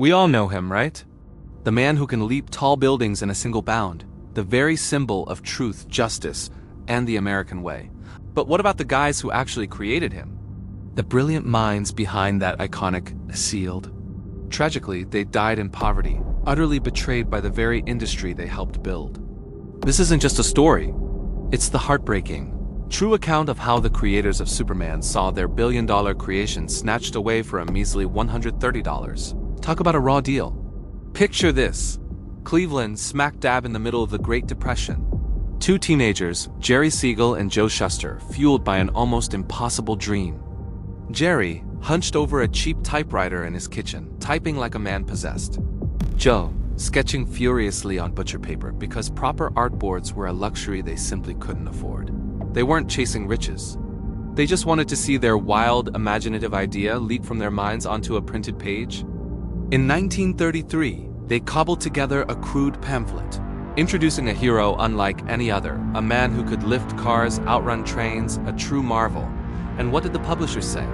We all know him, right? The man who can leap tall buildings in a single bound, the very symbol of truth, justice, and the American way. But what about the guys who actually created him? The brilliant minds behind that iconic shield. Tragically, they died in poverty, utterly betrayed by the very industry they helped build. This isn't just a story. It's the heartbreaking, true account of how the creators of Superman saw their billion-dollar creation snatched away for a measly $130. Talk about a raw deal. Picture this. Cleveland, smack dab in the middle of the Great Depression. Two teenagers, Jerry Siegel and Joe Shuster, fueled by an almost impossible dream. Jerry, hunched over a cheap typewriter in his kitchen, typing like a man possessed. Joe, sketching furiously on butcher paper because proper artboards were a luxury they simply couldn't afford. They weren't chasing riches. They just wanted to see their wild, imaginative idea leap from their minds onto a printed page. In 1933, they cobbled together a crude pamphlet, introducing a hero unlike any other, a man who could lift cars, outrun trains, a true marvel. And what did the publishers say?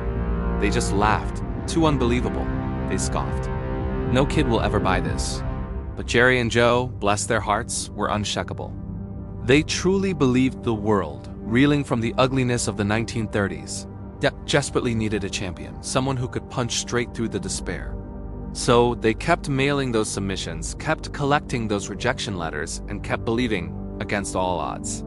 They just laughed. Too unbelievable. They scoffed. No kid will ever buy this. But Jerry and Joe, bless their hearts, were unshakable. They truly believed the world, reeling from the ugliness of the 1930s, desperately needed a champion, someone who could punch straight through the despair. So they kept mailing those submissions, kept collecting those rejection letters, and kept believing against all odds.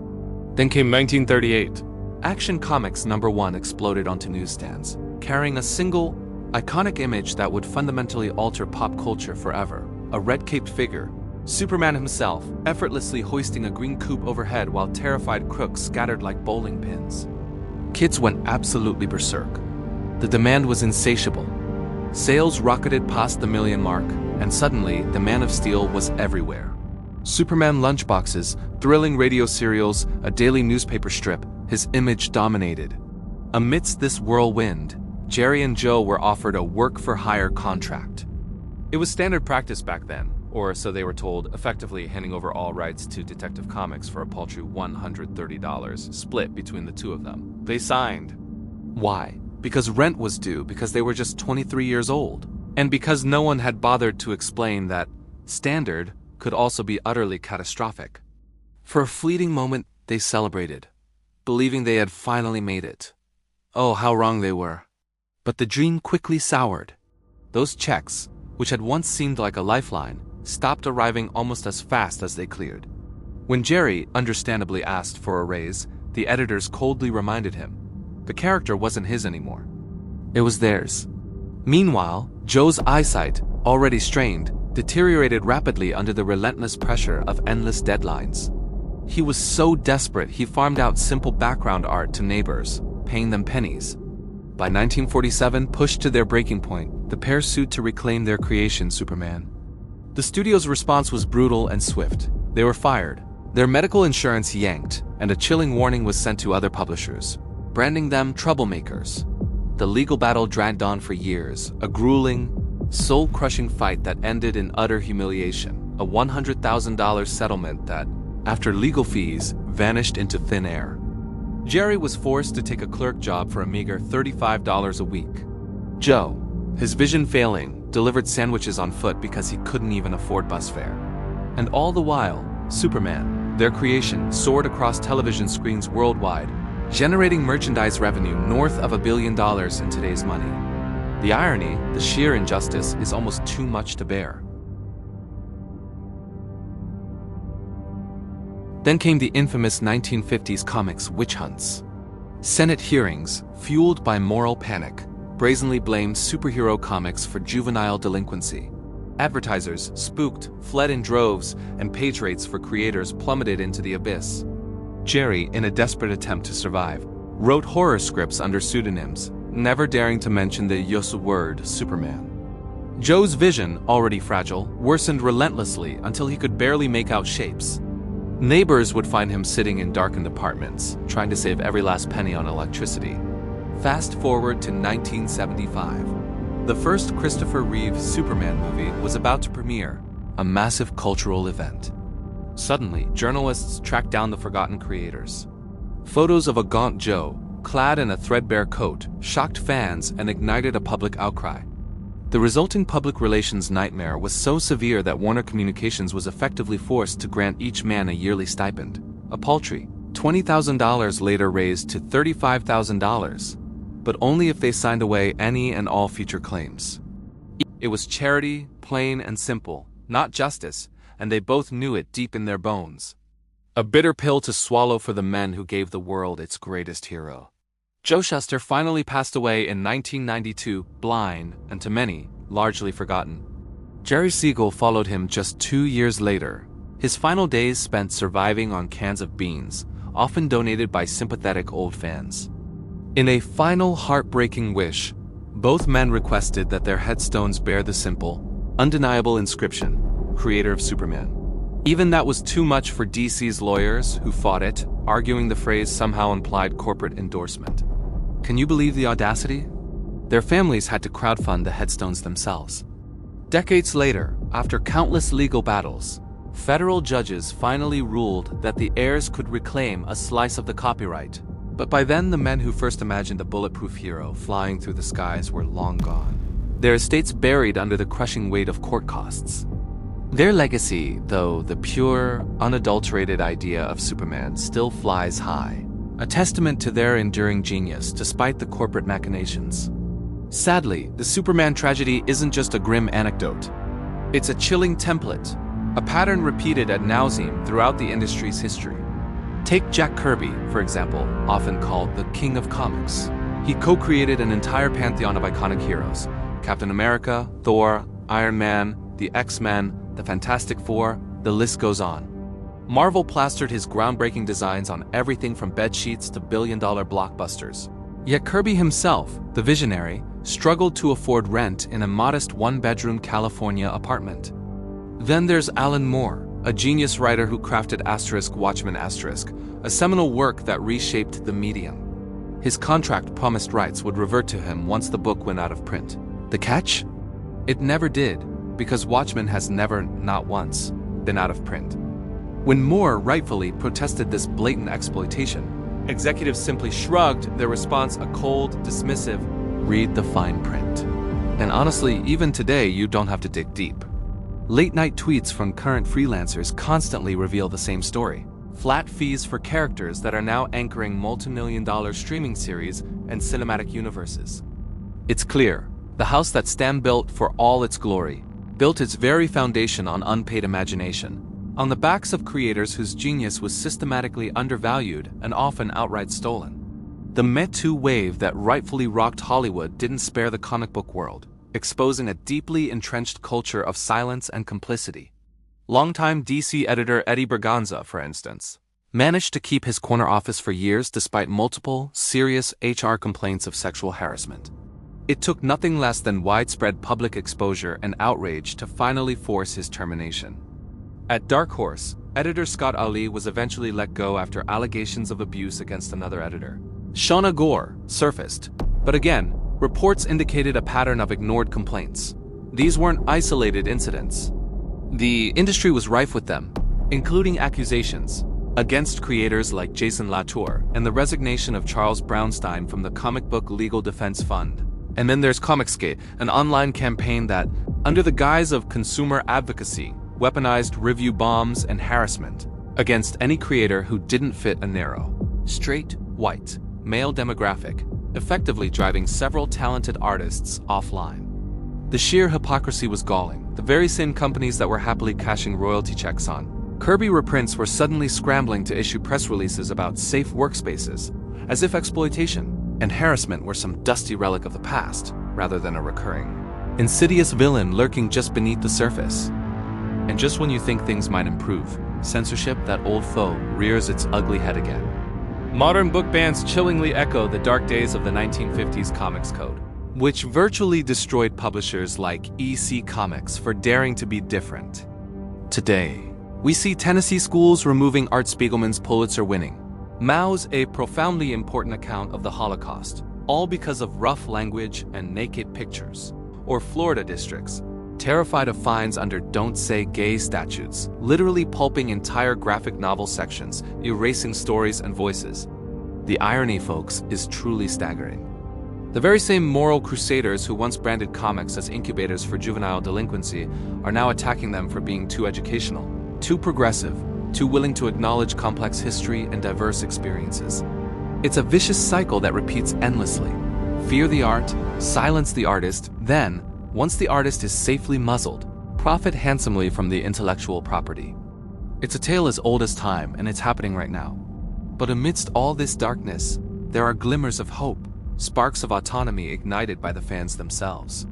Then came 1938. Action Comics #1 exploded onto newsstands, carrying a single, iconic image that would fundamentally alter pop culture forever. A red-caped figure, Superman himself, effortlessly hoisting a green coupe overhead while terrified crooks scattered like bowling pins. Kids went absolutely berserk. The demand was insatiable. Sales rocketed past the million mark, and suddenly the Man of Steel was everywhere. Superman lunchboxes, thrilling radio serials, a daily newspaper strip, his image dominated. Amidst this whirlwind, Jerry and Joe were offered a work-for-hire contract. It was standard practice back then, or so they were told, effectively handing over all rights to Detective Comics for a paltry $130, split between the two of them. They signed. Why? Because rent was due, because they were just 23 years old, and because no one had bothered to explain that standard could also be utterly catastrophic. For a fleeting moment, they celebrated, believing they had finally made it. Oh, how wrong they were. But the dream quickly soured. Those checks, which had once seemed like a lifeline, stopped arriving almost as fast as they cleared. When Jerry understandably asked for a raise, the editors coldly reminded him the character wasn't his anymore. It was theirs. Meanwhile, Joe's eyesight, already strained, deteriorated rapidly under the relentless pressure of endless deadlines. He was so desperate he farmed out simple background art to neighbors, paying them pennies. By 1947, pushed to their breaking point, the pair sued to reclaim their creation, Superman. The studio's response was brutal and swift. They were fired, their medical insurance yanked, and a chilling warning was sent to other publishers, branding them troublemakers. The legal battle dragged on for years, a grueling, soul-crushing fight that ended in utter humiliation, a $100,000 settlement that, after legal fees, vanished into thin air. Jerry was forced to take a clerk job for a meager $35 a week. Joe, his vision failing, delivered sandwiches on foot because he couldn't even afford bus fare. And all the while, Superman, their creation, soared across television screens worldwide, generating merchandise revenue north of $1 billion in today's money. The irony, the sheer injustice, is almost too much to bear. Then came the infamous 1950s comics witch hunts. Senate hearings, fueled by moral panic, brazenly blamed superhero comics for juvenile delinquency. Advertisers, spooked, fled in droves, and page rates for creators plummeted into the abyss. Jerry, in a desperate attempt to survive, wrote horror scripts under pseudonyms, never daring to mention the use word Superman. Joe's vision, already fragile, worsened relentlessly until he could barely make out shapes. Neighbors would find him sitting in darkened apartments, trying to save every last penny on electricity. Fast forward to 1975. The first Christopher Reeve Superman movie was about to premiere, a massive cultural event. Suddenly, journalists tracked down the forgotten creators. Photos of a gaunt Joe, clad in a threadbare coat, shocked fans and ignited a public outcry. The resulting public relations nightmare was so severe that Warner Communications was effectively forced to grant each man a yearly stipend, a paltry $20,000 later raised to $35,000, but only if they signed away any and all future claims. It was charity, plain and simple, not justice, and they both knew it deep in their bones. A bitter pill to swallow for the men who gave the world its greatest hero. Joe Shuster finally passed away in 1992, blind, and to many, largely forgotten. Jerry Siegel followed him just 2 years later, his final days spent surviving on cans of beans, often donated by sympathetic old fans. In a final heartbreaking wish, both men requested that their headstones bear the simple, undeniable inscription, Creator of Superman. Even that was too much for DC's lawyers who fought it, arguing the phrase somehow implied corporate endorsement. Can you believe the audacity? Their families had to crowdfund the headstones themselves. Decades later, after countless legal battles, federal judges finally ruled that the heirs could reclaim a slice of the copyright. But by then, the men who first imagined a bulletproof hero flying through the skies were long gone, their estates buried under the crushing weight of court costs. Their legacy, though the pure, unadulterated idea of Superman still flies high, a testament to their enduring genius despite the corporate machinations. Sadly, the Superman tragedy isn't just a grim anecdote. It's a chilling template, a pattern repeated ad nauseum throughout the industry's history. Take Jack Kirby, for example, often called the King of Comics. He co-created an entire pantheon of iconic heroes: Captain America, Thor, Iron Man, the X-Men, the Fantastic Four, the list goes on. Marvel plastered his groundbreaking designs on everything from bedsheets to billion-dollar blockbusters. Yet Kirby himself, the visionary, struggled to afford rent in a modest one-bedroom California apartment. Then there's Alan Moore, a genius writer who crafted *Watchmen*, a seminal work that reshaped the medium. His contract promised rights would revert to him once the book went out of print. The catch? It never did, because Watchmen has never, not once, been out of print. When Moore rightfully protested this blatant exploitation, executives simply shrugged, their response a cold, dismissive, "Read the fine print." And honestly, even today, you don't have to dig deep. Late-night tweets from current freelancers constantly reveal the same story. Flat fees for characters that are now anchoring multi-million-dollar streaming series and cinematic universes. It's clear, the house that Stan built for all its glory, built its very foundation on unpaid imagination, on the backs of creators whose genius was systematically undervalued and often outright stolen. The Me Too wave that rightfully rocked Hollywood didn't spare the comic book world, exposing a deeply entrenched culture of silence and complicity. Longtime DC editor Eddie Berganza, for instance, managed to keep his corner office for years despite multiple, serious HR complaints of sexual harassment. It took nothing less than widespread public exposure and outrage to finally force his termination. At Dark Horse, editor Scott Ali was eventually let go after allegations of abuse against another editor. Shauna Gore surfaced, but again, reports indicated a pattern of ignored complaints. These weren't isolated incidents. The industry was rife with them, including accusations against creators like Jason Latour and the resignation of Charles Brownstein from the Comic Book Legal Defense Fund. And then there's Comicsgate, an online campaign that, under the guise of consumer advocacy, weaponized review bombs and harassment against any creator who didn't fit a narrow, straight, white, male demographic, effectively driving several talented artists offline. The sheer hypocrisy was galling. The very same companies that were happily cashing royalty checks on Kirby reprints were suddenly scrambling to issue press releases about safe workspaces, as if exploitation and harassment were some dusty relic of the past, rather than a recurring, insidious villain lurking just beneath the surface. And just when you think things might improve, censorship, that old foe, rears its ugly head again. Modern book bans chillingly echo the dark days of the 1950s Comics Code, which virtually destroyed publishers like EC Comics for daring to be different. Today, we see Tennessee schools removing Art Spiegelman's Pulitzer-winning Mao's A Profoundly Important Account of the Holocaust, all because of rough language and naked pictures. Or Florida districts, terrified of fines under Don't Say Gay statutes, literally pulping entire graphic novel sections, erasing stories and voices. The irony, folks, is truly staggering. The very same moral crusaders who once branded comics as incubators for juvenile delinquency are now attacking them for being too educational, too progressive, too willing to acknowledge complex history and diverse experiences. It's a vicious cycle that repeats endlessly. Fear the art, silence the artist, then, once the artist is safely muzzled, profit handsomely from the intellectual property. It's a tale as old as time, and it's happening right now. But amidst all this darkness, there are glimmers of hope, sparks of autonomy ignited by the fans themselves.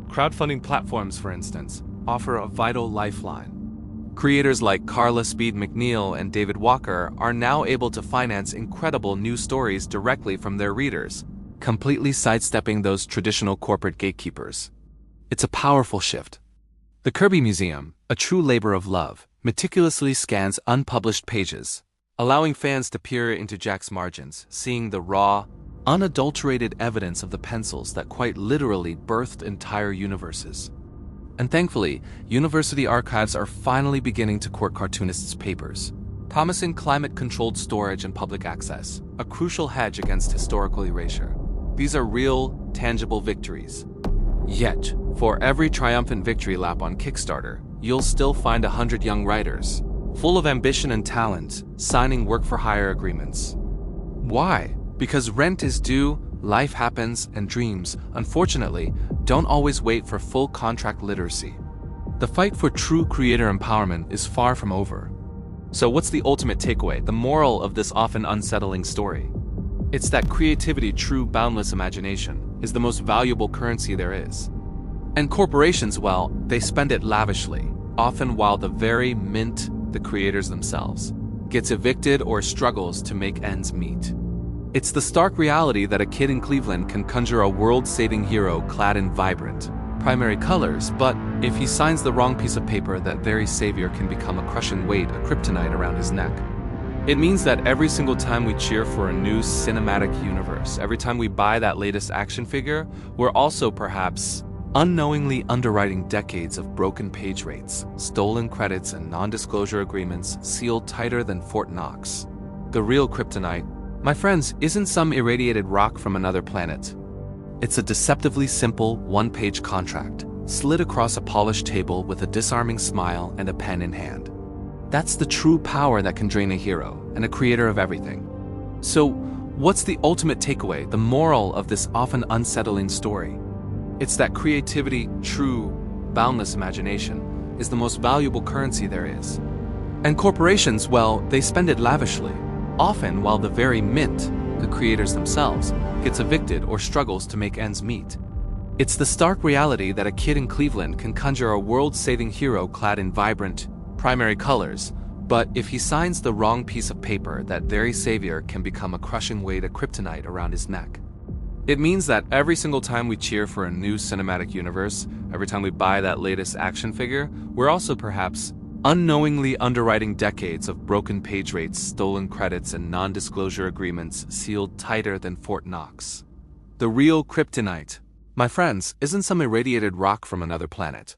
Crowdfunding platforms, for instance, offer a vital lifeline. Creators like Carla Speed McNeil and David Walker are now able to finance incredible new stories directly from their readers, completely sidestepping those traditional corporate gatekeepers. It's a powerful shift. The Kirby Museum, a true labor of love, meticulously scans unpublished pages, allowing fans to peer into Jack's margins, seeing the raw, unadulterated evidence of the pencils that quite literally birthed entire universes. And thankfully, university archives are finally beginning to court cartoonists' papers, promising climate-controlled storage and public access, a crucial hedge against historical erasure. These are real, tangible victories. Yet, for every triumphant victory lap on Kickstarter, you'll still find 100 young writers, full of ambition and talent, signing work-for-hire agreements. Why? Because rent is due, life happens, and dreams, unfortunately, don't always wait for full contract literacy. The fight for true creator empowerment is far from over. So what's the ultimate takeaway, the moral of this often unsettling story? It's that creativity, true boundless imagination, is the most valuable currency there is. And corporations, well, they spend it lavishly, often while the very mint, the creators themselves, gets evicted or struggles to make ends meet. It's the stark reality that a kid in Cleveland can conjure a world-saving hero clad in vibrant, primary colors, but if he signs the wrong piece of paper, that very savior can become a crushing weight, a kryptonite around his neck. It means that every single time we cheer for a new cinematic universe, every time we buy that latest action figure, we're also perhaps unknowingly underwriting decades of broken page rates, stolen credits, and non-disclosure agreements sealed tighter than Fort Knox. The real kryptonite, my friends, isn't some irradiated rock from another planet. It's a deceptively simple one-page contract, slid across a polished table with a disarming smile and a pen in hand. That's the true power that can drain a hero and a creator of everything. So, what's the ultimate takeaway, the moral of this often unsettling story? It's that creativity, true, boundless imagination, is the most valuable currency there is. And corporations, well, they spend it lavishly, often while the very mint, the creators themselves, gets evicted or struggles to make ends meet. It's the stark reality that a kid in Cleveland can conjure a world-saving hero clad in vibrant, primary colors, but if he signs the wrong piece of paper, that very savior can become a crushing weight, a kryptonite around his neck. It means that every single time we cheer for a new cinematic universe, every time we buy that latest action figure, we're also perhaps unknowingly underwriting decades of broken page rates, stolen credits, and non-disclosure agreements sealed tighter than Fort Knox. The real kryptonite, my friends, isn't some irradiated rock from another planet.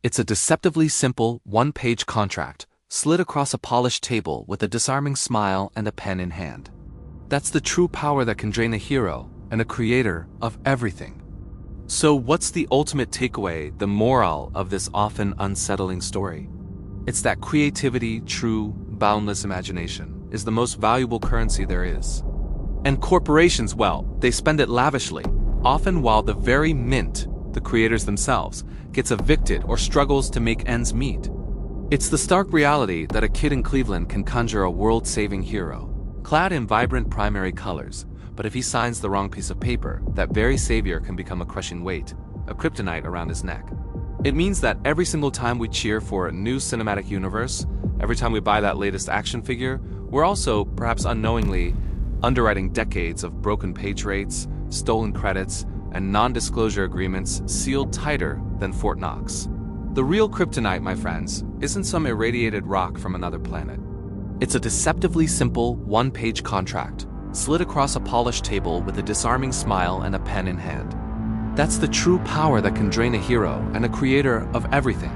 It's a deceptively simple, one-page contract, slid across a polished table with a disarming smile and a pen in hand. That's the true power that can drain a hero and a creator of everything. So what's the ultimate takeaway, the moral of this often unsettling story? It's that creativity, true, boundless imagination, is the most valuable currency there is. And corporations, well, they spend it lavishly, often while the very mint, the creators themselves, gets evicted or struggles to make ends meet. It's the stark reality that a kid in Cleveland can conjure a world-saving hero, clad in vibrant primary colors, but if he signs the wrong piece of paper, that very savior can become a crushing weight, a kryptonite around his neck. It means that every single time we cheer for a new cinematic universe, every time we buy that latest action figure, we're also, perhaps unknowingly, underwriting decades of broken page rates, stolen credits, and non-disclosure agreements sealed tighter than Fort Knox. The real kryptonite, my friends, isn't some irradiated rock from another planet. It's a deceptively simple, one-page contract, slid across a polished table with a disarming smile and a pen in hand. That's the true power that can drain a hero and a creator of everything.